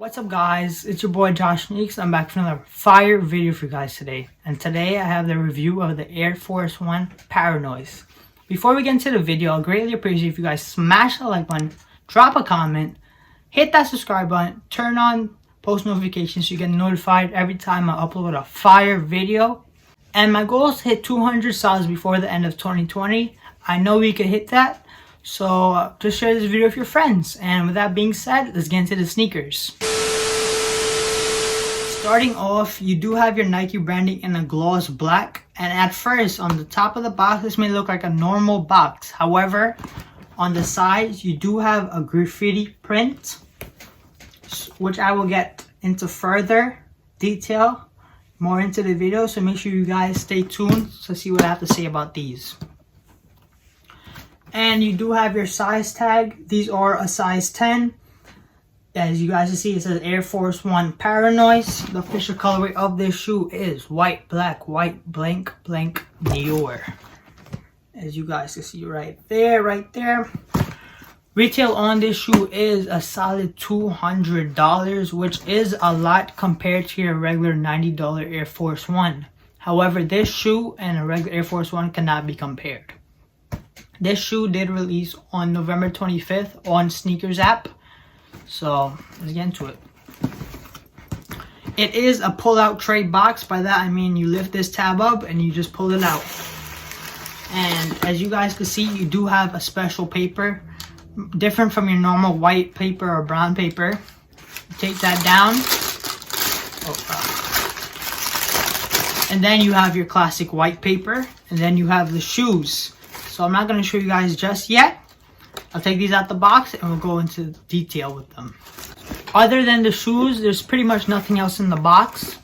What's up guys, it's your boy Josh Meeks. I'm back for another fire video for you guys today. And today I have the review of the Air Force One para-moise. Before we get into the video, I'll greatly appreciate if you guys smash the like button, drop a comment, hit that subscribe button, turn on post notifications so you get notified every time I upload a fire video. And my goal is to hit 200 subs before the end of 2020. I know we could hit that. So just share this video with your friends. And with that being said, let's get into the sneakers. Starting off, you do have your Nike branding in a gloss black. And at first, on the top of the box, this may look like a normal box. However, on the sides, you do have a graffiti print, which I will get into further detail more into the video. So make sure you guys stay tuned to see what I have to say about these. And you do have your size tag. These are a size 10. As you guys can see, it says Air Force One para-moise. The official colorway of this shoe is white, black, white, blank, blank, Dior. As you guys can see right there, Retail on this shoe is a solid $200, which is a lot compared to your regular $90 Air Force One. However, this shoe and a regular Air Force One cannot be compared. This shoe did release on November 25th on Sneakers app. So let's get into it. It is a pull-out tray box. By that I mean you lift this tab up and you just pull it out. And as you guys can see, you do have a special paper, different from your normal white paper or brown paper. You take that down. And then you have your classic white paper. And then you have the shoes. So I'm not going to show you guys just yet. I'll take these out the box and we'll go into detail with them. Other than the shoes, there's pretty much nothing else in the box.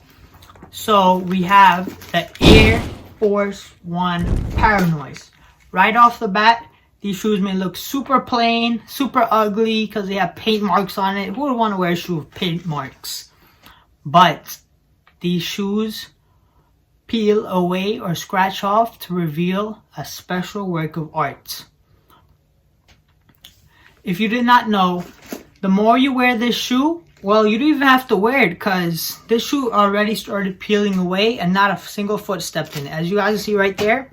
So we have the Air Force One para-moise. Right off the bat, these shoes may look super plain, super ugly because they have paint marks on it. Who would want to wear a shoe with paint marks? But these shoes peel away or scratch off to reveal a special work of art. If you did not know, the more you wear this shoe, well, you don't even have to wear it because this shoe already started peeling away and not a single foot stepped in it. As you guys see right there,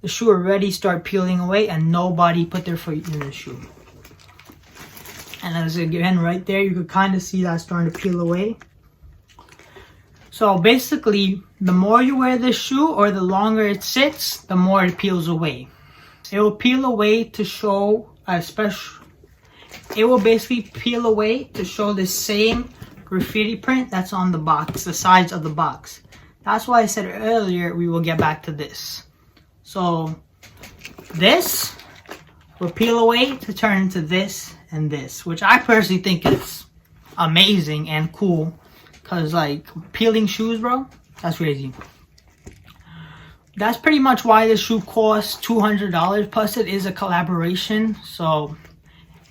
the shoe already started peeling away and nobody put their foot in the shoe. And as again right there, you could kind of see that starting to peel away. So basically, the more you wear this shoe or the longer it sits, the more it peels away. It will peel away to show a special... It will basically peel away to show the same graffiti print that's on the box, the sides of the box. That's why I said earlier we will get back to this. So this will peel away to turn into this and this, which I personally think is amazing and cool. Cause like peeling shoes, bro, that's crazy. That's pretty much why this shoe costs $200. Plus it is a collaboration. So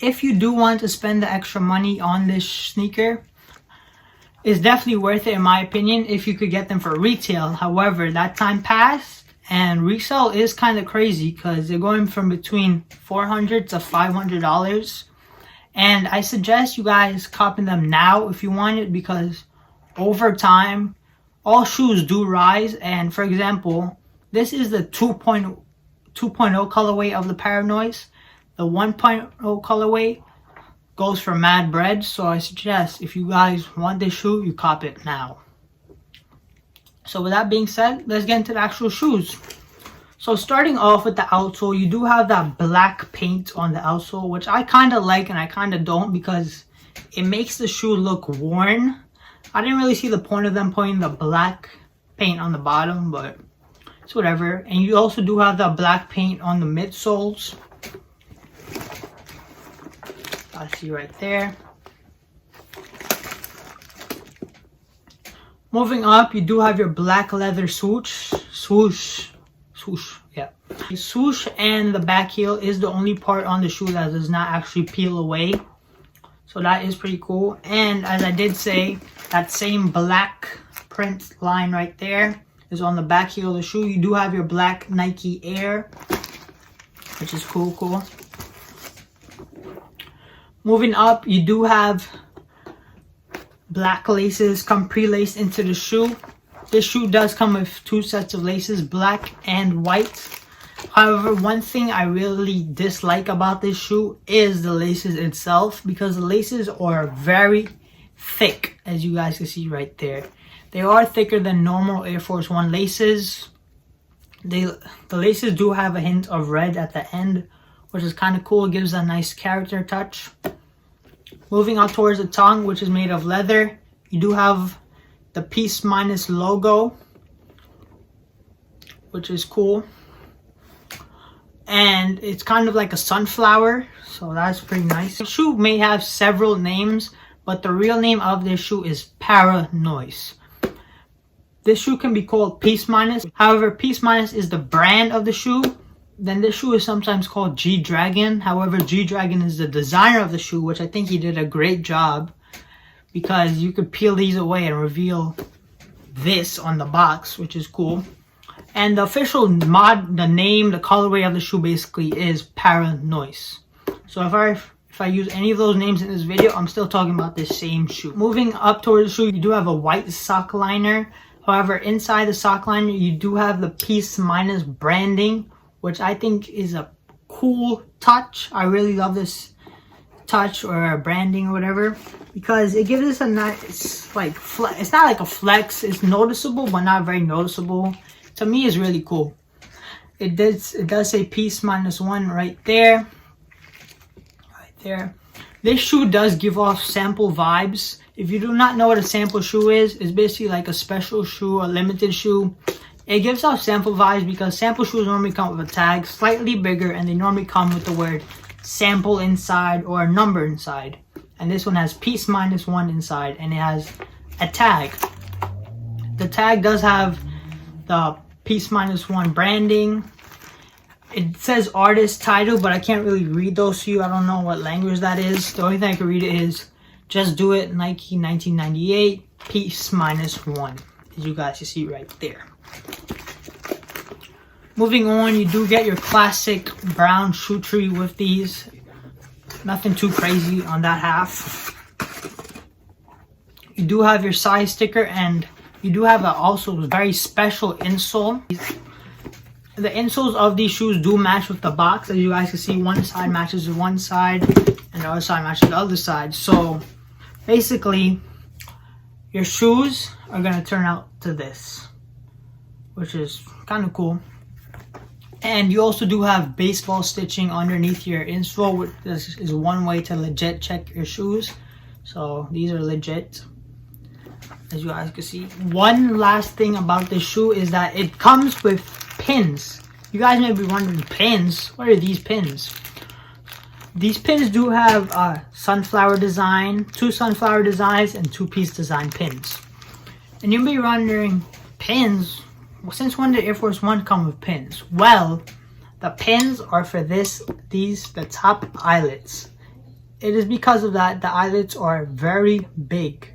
if you do want to spend the extra money on this sneaker, it's definitely worth it in my opinion if you could get them for retail. However, that time passed and resale is kind of crazy because they're going from between $400 to $500. And I suggest you guys copy them now if you want it because over time, all shoes do rise. And for example, this is the 2.0 colorway of the para-moise. The 1.0 colorway goes for mad bread. So I suggest if you guys want this shoe, you cop it now. So with that being said, let's get into the actual shoes. So starting off with the outsole, you do have that black paint on the outsole, which I kind of like and I kind of don't because it makes the shoe look worn. I didn't really see the point of them putting the black paint on the bottom, but it's whatever. And you also do have the black paint on the midsoles. I see right there. Moving up, you do have your black leather swoosh, yeah. The swoosh and the back heel is the only part on the shoe that does not actually peel away. So that is pretty cool. And as I did say, that same black print line right there is on the back heel of the shoe. You do have your black Nike Air, which is cool. Moving up, you do have black laces come pre-laced into the shoe. This shoe does come with 2 sets of laces, black and white. However, one thing I really dislike about this shoe is the laces itself, because the laces are very thick, as you guys can see right there. They are thicker than normal Air Force One laces. The laces do have a hint of red at the end, which is kind of cool. It gives a nice character touch. Moving on towards the tongue, which is made of leather, you do have the Peace Minus logo, which is cool. And it's kind of like a sunflower, so that's pretty nice. The shoe may have several names, but the real name of this shoe is para-moise. This shoe can be called Peace Minus. However, Peace Minus is the brand of the shoe. Then this shoe is sometimes called G-Dragon. However, G-Dragon is the designer of the shoe, which I think he did a great job, because you could peel these away and reveal this on the box, which is cool. And the official the name, the colorway of the shoe basically is para-moise. So if I use any of those names in this video, I'm still talking about this same shoe. Moving up towards the shoe, you do have a white sock liner. However, inside the sock liner, you do have the Peace Minus branding, which I think is a cool touch. I really love this touch or branding or whatever, because it gives us a nice, like, it's not like a flex. It's noticeable, but not very noticeable. To me, it's really cool. It does say Peace Minus One right there. Right there. This shoe does give off sample vibes. If you do not know what a sample shoe is, it's basically like a special shoe, a limited shoe. It gives off sample vibes because sample shoes normally come with a tag, slightly bigger, and they normally come with the word sample inside or a number inside. And this one has Peace Minus One inside, and it has a tag. The tag does have the Peace Minus One branding. It says artist title, but I can't really read those to you. I don't know what language that is. The only thing I can read is Just Do It, Nike 1998, Peace Minus One, as you guys can see right there. Moving on, you do get your classic brown shoe tree with these. Nothing too crazy on that half. You do have your size sticker, and you do have also a very special insole. The insoles of these shoes do match with the box. As you guys can see, one side matches with one side, and the other side matches with the other side. So basically, your shoes are going to turn out to this, which is kind of cool. And you also do have baseball stitching underneath your insole, which is one way to legit check your shoes. So these are legit, as you guys can see. One last thing about this shoe is that it comes with pins. You guys may be wondering, pins? What are these pins? These pins do have a sunflower design, 2 sunflower designs, and 2-piece design pins. And you may be wondering, pins? Well, since when did Air Force One come with pins? Well, the pins are for the top eyelets. It is because of that the eyelets are very big.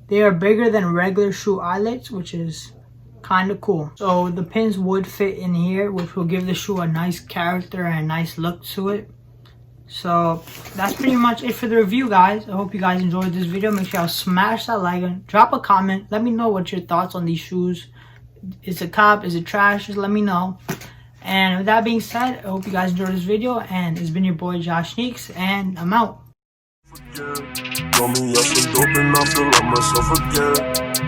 They are bigger than regular shoe eyelets, which is kind of cool. So the pins would fit in here, which will give the shoe a nice character and a nice look to it. So that's pretty much it for the review, guys. I hope you guys enjoyed this video. Make sure y'all smash that like and drop a comment. Let me know what your thoughts on these shoes. Is it cop? Is it trash? Just let me know. And with that being said, I hope you guys enjoyed this video. And it's been your boy Josh Sneaks, and I'm out. Told me I some dope and I feel like myself again.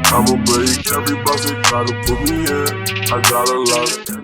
I'ma break everybody try to put me in. I got a lot.